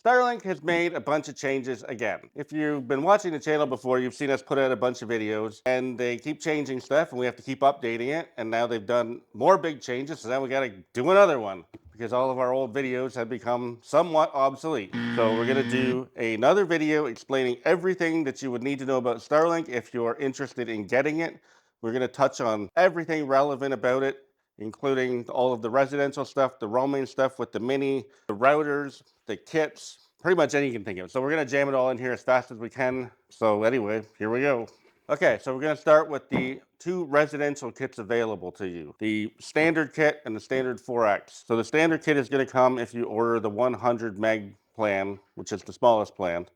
Starlink has made a bunch of changes again. If you've been watching the channel before, you've seen us put out a bunch of videos and they keep changing stuff and we have to keep updating it. And now they've done more big changes, so now we got to do another one because all of our old videos have become somewhat obsolete. So we're going to do another video explaining everything that you would need to know about Starlink if you're interested in getting it. We're going to touch on everything relevant about it, including all of the residential stuff, the roaming stuff with the mini, the routers, the kits, pretty much anything you can think of. So we're going to jam it all in here as fast as we can. So anyway, here we go. Okay, so we're going to start with the two residential kits available to you, the standard kit and the standard 4X. So the standard kit is going to come if you order the 100 meg plan, which is the smallest plan.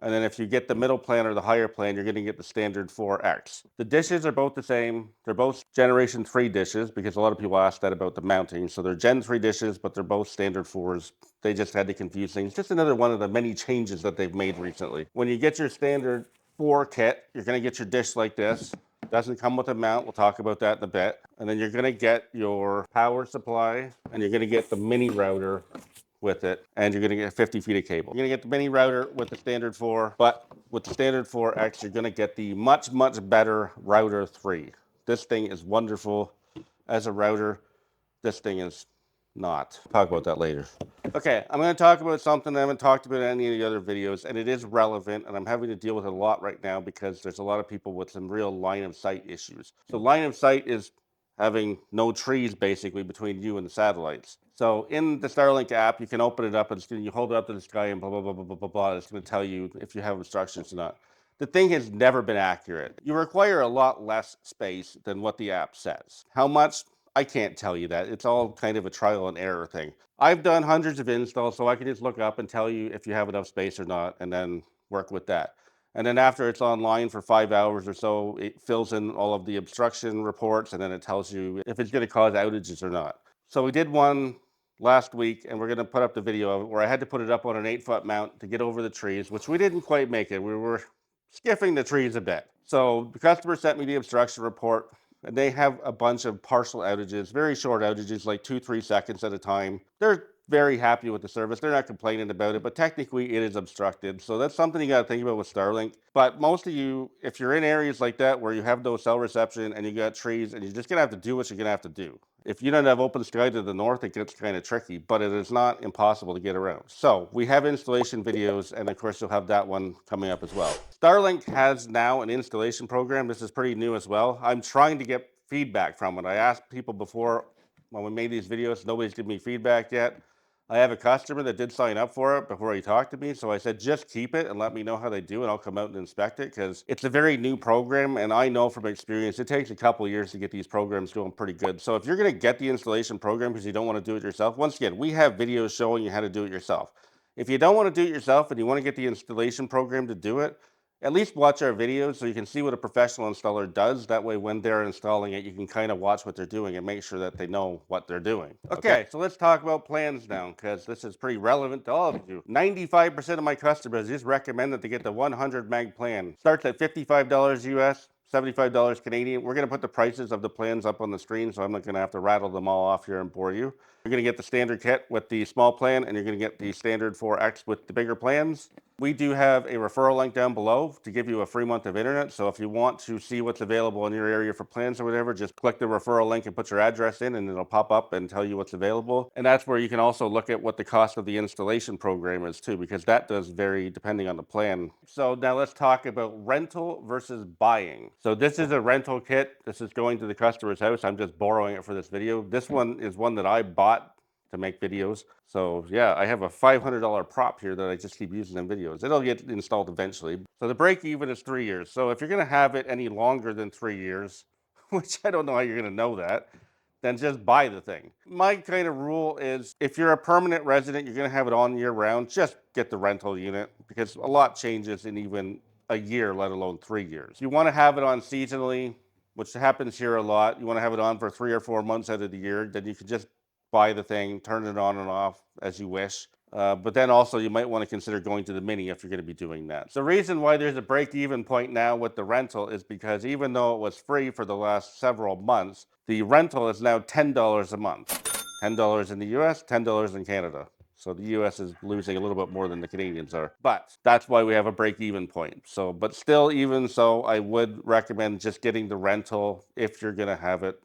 And then if you get the middle plan or the higher plan, you're going to get the standard 4X. The dishes are both the same. They're both generation 3 dishes because a lot of people ask that about the mounting. So they're Gen 3 dishes, but they're both standard 4s. They just had to confuse things. Just another one of the many changes that they've made recently. When you get your standard 4 kit, you're going to get your dish like this. Doesn't come with a mount. We'll talk about that in a bit. And then you're going to get your power supply and you're going to get the mini router with it, and you're going to get 50 feet of cable. You're going to get the mini router with the standard 4, but with the standard 4X, you're going to get the much better router 3. This thing is wonderful as a router. This thing is not. Talk about that later. Okay, I'm going to talk about something I haven't talked about in any of the other videos, and it is relevant, and I'm having to deal with it a lot right now because there's a lot of people with some real line of sight issues. So line of sight is having no trees basically between you and the satellites. So in the Starlink app, you can open it up and you hold it up to the sky and blah, blah, blah, blah, blah, blah, blah. It's going to tell you if you have obstructions or not. The thing has never been accurate. You require a lot less space than what the app says. How much? I can't tell you that. It's all kind of a trial and error thing. I've done hundreds of installs, so I can just look up and tell you if you have enough space or not, and then work with that. And then after it's online for 5 hours or so, it fills in all of the obstruction reports, and then it tells you if it's going to cause outages or not. So we did one last week, and we're going to put up the video of it, where I had to put it up on an 8-foot mount to get over the trees, which we didn't quite make it. We were skiffing the trees a bit. So the customer sent me the obstruction report, and they have a bunch of partial outages, very short outages, like 2-3 seconds at a time. They're very happy with the service. They're not complaining about it, but technically it is obstructed. So that's something you got to think about with Starlink. But most of you, if you're in areas like that where you have no cell reception and you got trees, and you're just going to have to do what you're going to have to do. If you don't have open sky to the north, it gets kind of tricky, but it is not impossible to get around. So we have installation videos, and of course you'll have that one coming up as well. Starlink has now an installation program. This is pretty new as well. I'm trying to get feedback from it. I asked people before when we made these videos, nobody's given me feedback yet. I have a customer that did sign up for it before he talked to me, so I said, just keep it and let me know how they do, and I'll come out and inspect it, because it's a very new program, and I know from experience it takes a couple of years to get these programs going pretty good. So if you're going to get the installation program because you don't want to do it yourself, once again, we have videos showing you how to do it yourself. If you don't want to do it yourself and you want to get the installation program to do it, at least watch our videos so you can see what a professional installer does. That way, when they're installing it, you can kind of watch what they're doing and make sure that they know what they're doing. Okay, so let's talk about plans now, because this is pretty relevant to all of you. 95% of my customers just recommend that they get the 100 meg plan. Starts at $55 US. $75 Canadian. We're going to put the prices of the plans up on the screen, so I'm not going to have to rattle them all off here and bore you. You're going to get the standard kit with the small plan, and you're going to get the standard 4X with the bigger plans. We do have a referral link down below to give you a free month of internet. So if you want to see what's available in your area for plans or whatever, just click the referral link and put your address in, and it'll pop up and tell you what's available. And that's where you can also look at what the cost of the installation program is too, because that does vary depending on the plan. So now let's talk about rental versus buying. So this is a rental kit. This is going to the customer's house. I'm just borrowing it for this video. This one is one that I bought to make videos. So yeah, I have a $500 prop here that I just keep using in videos. It'll get installed eventually. So the break even is 3 years. So if you're going to have it any longer than 3 years, which I don't know how you're going to know that, then just buy the thing. My kind of rule is if you're a permanent resident, you're going to have it on year round, just get the rental unit, because a lot changes in even a year, let alone 3 years. You want to have it on seasonally, which happens here a lot. You want to have it on for 3 or 4 months out of the year, then you could just buy the thing, turn it on and off as you wish. But then also you might want to consider going to the mini if you're going to be doing that. So the reason why there's a break-even point now with the rental is because even though it was free for the last several months, the rental is now $10 a month. $10 in the US, $10 in Canada. So the US is losing a little bit more than the Canadians are. But that's why we have a break-even point. So, but still, even so, I would recommend just getting the rental if you're going to have it.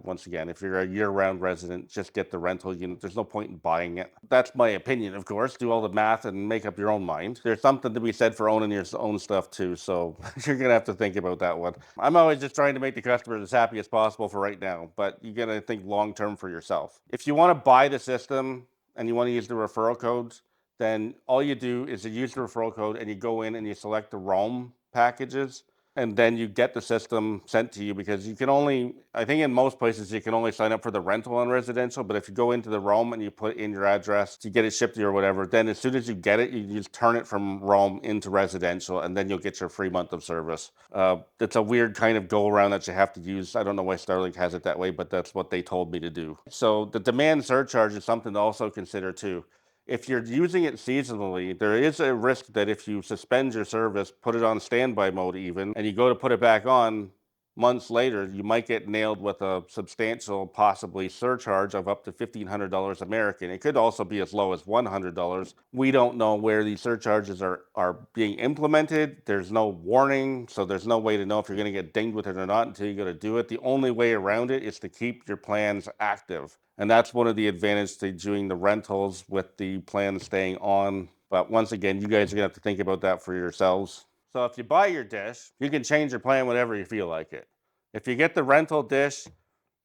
Once again, if you're a year-round resident, just get the rental unit. There's no point in buying it. That's my opinion, of course. Do all the math and make up your own mind. There's something to be said for owning your own stuff too, so you're gonna have to think about that one. I'm always just trying to make the customers as happy as possible for right now, but you gotta think long-term for yourself. If you want to buy the system and you want to use the referral codes, then all you do is you use the referral code and you go in and you select the Roam packages, and then you get the system sent to you, because you can only, I think in most places you can only sign up for the rental on residential, but if you go into the Roam and you put in your address to get it shipped to you or whatever, then as soon as you get it, you just turn it from Roam into residential, and then you'll get your free month of service. It's a weird kind of go around that you have to use. I don't know why Starlink has it that way, but that's what they told me to do. So the demand surcharge is something to also consider too. If you're using it seasonally, there is a risk that if you suspend your service, put it on standby mode even, and you go to put it back on months later, you might get nailed with a substantial, possibly surcharge of up to $1,500 American. It could also be as low as $100. We don't know where these surcharges are being implemented. There's no warning, so there's no way to know if you're going to get dinged with it or not until you go to do it. The only way around it is to keep your plans active. And that's one of the advantages to doing the rentals with the plan staying on. But once again, you guys are gonna have to think about that for yourselves. So if you buy your dish, you can change your plan whenever you feel like it. If you get the rental dish,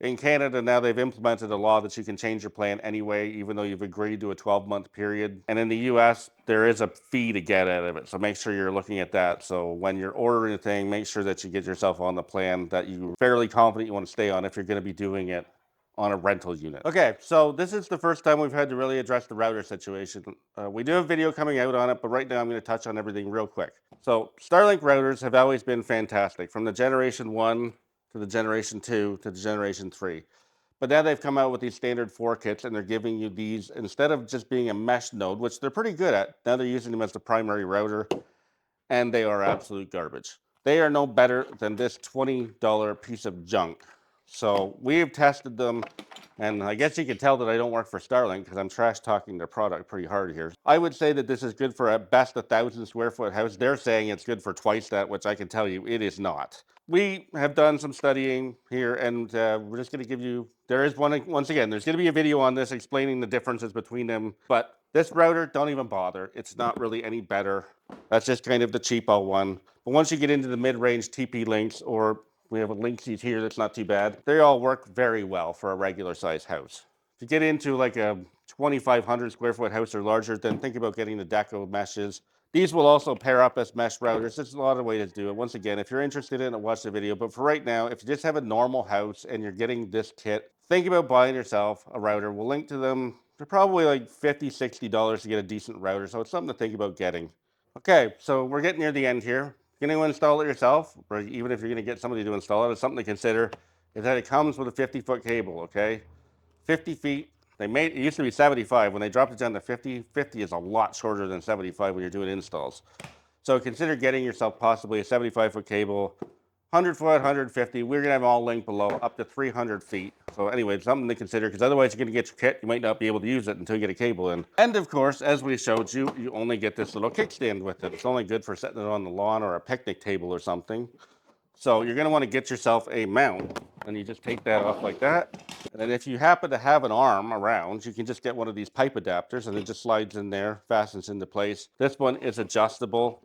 in Canada now they've implemented a law that you can change your plan anyway, even though you've agreed to a 12-month period. And in the US, there is a fee to get out of it. So make sure you're looking at that. So when you're ordering a thing, make sure that you get yourself on the plan that you're fairly confident you want to stay on if you're going to be doing it on a rental unit. Okay, so this is the first time we've had to really address the router situation. We do have a video coming out on it, but right now I'm going to touch on everything real quick. So Starlink routers have always been fantastic, from the generation 1 to the generation 2 to the generation 3. But now they've come out with these standard 4 kits, and they're giving you these, instead of just being a mesh node, which they're pretty good at, now they're using them as the primary router, and they are absolute garbage. They are no better than this $20 piece of junk. So we have tested them, and I guess you can tell that I don't work for Starlink because I'm trash talking their product pretty hard here. I would say that this is good for at best a 1,000 square foot house. They're saying it's good for twice that, which I can tell you it is not. We have done some studying here, and we're just going to give you, there is one, once again, there's going to be a video on this explaining the differences between them, but this router, don't even bother. It's not really any better. That's just kind of the cheapo one. But once you get into the mid-range TP-Links, or we have a Linksys here that's not too bad, they all work very well for a regular size house. If you get into like a 2,500 square foot house or larger, then think about getting the Deco meshes. These will also pair up as mesh routers. There's a lot of ways to do it. Once again, if you're interested in it, watch the video. But for right now, if you just have a normal house and you're getting this kit, think about buying yourself a router. We'll link to them. They're probably like $50, $60 to get a decent router. So it's something to think about getting. Okay, so we're getting near the end here. You're going to install it yourself, or even if you're going to get somebody to install it, it's something to consider is that it comes with a 50-foot cable, okay? 50 feet. It used to be 75. When they dropped it down to 50, 50 is a lot shorter than 75 when you're doing installs. So consider getting yourself possibly a 75-foot cable, 100 foot, 150. We're going to have them all linked below, up to 300 feet. So anyway, something to consider, because otherwise you're going to get your kit. You might not be able to use it until you get a cable in. And of course, as we showed you, you only get this little kickstand with it. It's only good for setting it on the lawn or a picnic table or something. So you're going to want to get yourself a mount, and you just take that off like that. And then if you happen to have an arm around, you can just get one of these pipe adapters, and it just slides in there, fastens into place. This one is adjustable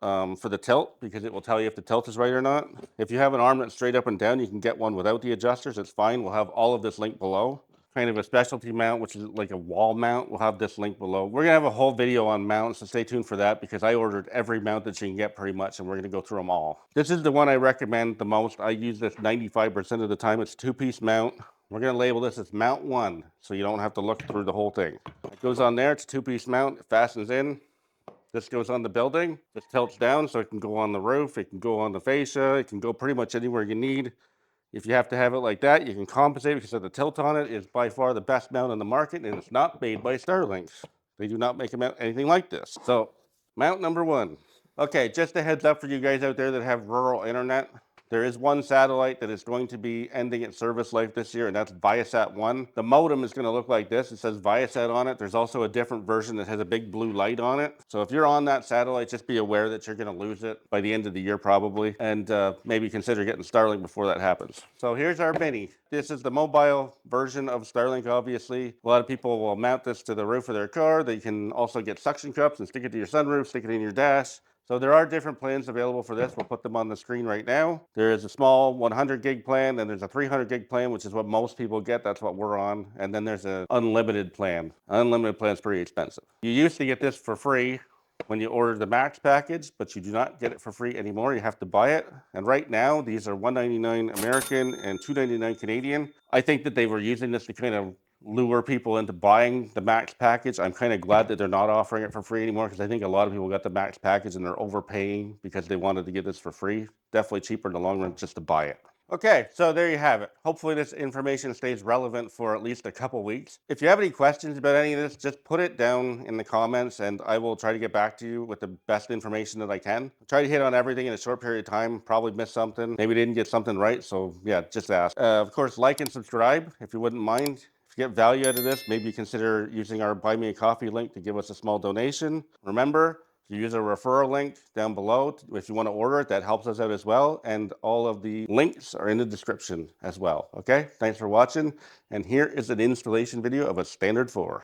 for the tilt, because it will tell you if the tilt is right or not. If you have an arm that's straight up and down, you can get one without the adjusters. It's fine. We'll have all of this linked below. Kind of a specialty mount, which is like a wall mount. We'll have this link below. We're gonna have a whole video on mounts, so stay tuned for that, because I ordered every mount that you can get pretty much, and we're gonna go through them all. This is the one I recommend the most. I use this 95% of the time. It's a 2-piece mount. We're gonna label this as mount 1, so you don't have to look through the whole thing. It goes on there. It's a 2-piece mount. It fastens in. This goes on the building. This tilts down so it can go on the roof. It can go on the fascia. It can go pretty much anywhere you need. If you have to have it like that, you can compensate, because of the tilt on it is by far the best mount on the market, and it's not made by Starlink. They do not make a mount anything like this. So mount number 1. Okay, just a heads up for you guys out there that have rural internet. There is one satellite that is going to be ending its service life this year, and that's Viasat-1. The modem is going to look like this. It says Viasat on it. There's also a different version that has a big blue light on it. So if you're on that satellite, just be aware that you're going to lose it by the end of the year probably, and maybe consider getting Starlink before that happens. So here's our Mini. This is the mobile version of Starlink, obviously. A lot of people will mount this to the roof of their car. They can also get suction cups and stick it to your sunroof, stick it in your dash. So there are different plans available for this. We'll put them on the screen right now. There is a small 100 gig plan, and there's a 300 gig plan, which is what most people get. That's what we're on. And then there's an unlimited plan. Unlimited plan is pretty expensive. You used to get this for free when you order the max package, but you do not get it for free anymore. You have to buy it. And right now, these are $199 American and $299 Canadian. I think that they were using this to kind of lure people into buying the max package. I'm kind of glad that they're not offering it for free anymore, because I think a lot of people got the max package and they're overpaying because they wanted to get this for free. Definitely cheaper in the long run just to buy it. Okay, so there you have it. Hopefully this information stays relevant for at least a couple weeks. If you have any questions about any of this, just put it down in the comments and I will try to get back to you with the best information that I can. Try to hit on everything in a short period of time. Probably missed something. Maybe didn't get something right. So yeah, just ask. Of course, like and subscribe if you wouldn't mind. If you get value out of this, maybe consider using our Buy Me a Coffee link to give us a small donation. Remember, you use a referral link down below if you want to order it. That helps us out as well. And all of the links are in the description as well. Okay, thanks for watching. And here is an installation video of a Standard 4.